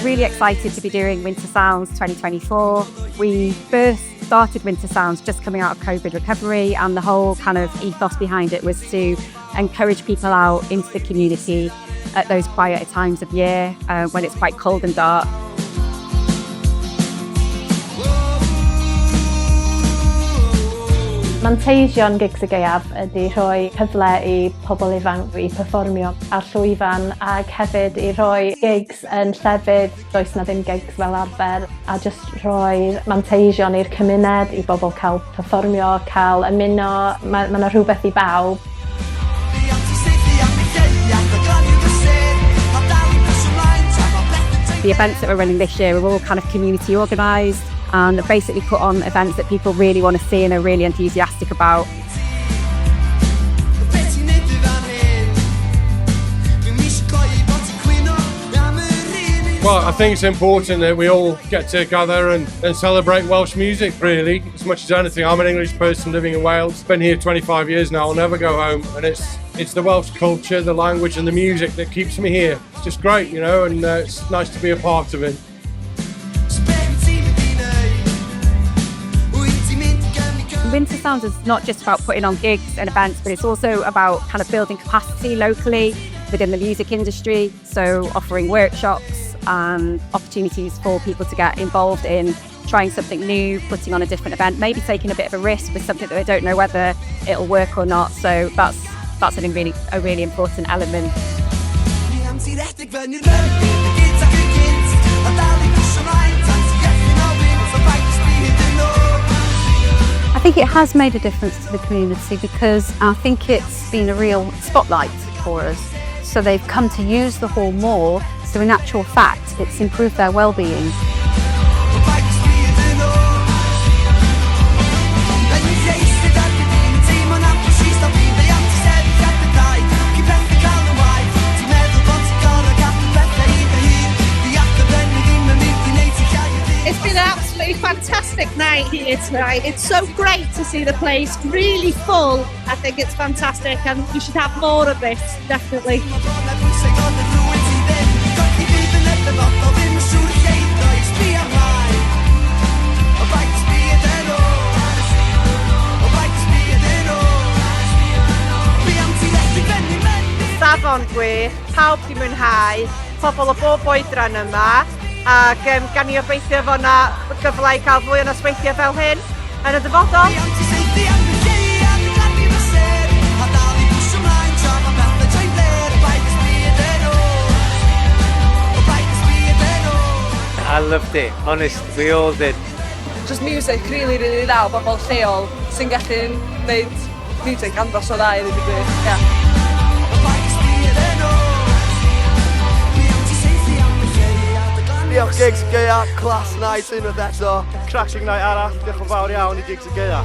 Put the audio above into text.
really excited to be doing Winter Sounds 2024. We first started Winter Sounds just coming out of COVID recovery, and the whole kind of ethos behind it was to encourage people out into the community at those quieter times of year when it's quite cold and dark. Manteision gigs y Gaeaf ydy rhoi cyfle I pobl ifanc I perfformio ar llwyfan ac hefyd I rhoi gigs yn llefydd, does na ddim gigs fel arfer, a just rhoi manteision i'r cymuned I bobl cael perfformio, cael ymuno, mae yna rhywbeth I bawb. The events that we're running this year are all kind of community organised and basically put on events that people really want to see and are really enthusiastic about. Well, I think it's important that we all get together and celebrate Welsh music, really, as much as anything. I'm an English person living in Wales, been here 25 years now, I'll never go home, and it's the Welsh culture, the language and the music that keeps me here. It's just great, you know, and it's nice to be a part of it. Winter Sounds is not just about putting on gigs and events, but it's also about kind of building capacity locally within the music industry, so offering workshops and opportunities for people to get involved in trying something new, putting on a different event, maybe taking a bit of a risk with something that they don't know whether it'll work or not, so that's a really important element. I think it has made a difference to the community because I think it's been a real spotlight for us. So they've come to use the hall more, so in actual fact it's improved their well-being. It's been an absolutely fantastic night here tonight. It's so great to see the place really full. I think it's fantastic and we should have more of this, definitely. Safon gwych, pawb di mwynhau, pobl o bob oedran yma, ac gan I obeithio fod yna gyfle I cael fwy o nosweithiau fel hyn yn y dyfodol. I loved it, honest, we all did. Just music really dda o bobl lleol sy'n gallu gwneud music andros o dda I ddweud y gwir. Yeah. Diolch gigs y Gaea, class night unwaith eto. Crashing night arall, diolch yn fawr iawn I gigs y Gaea.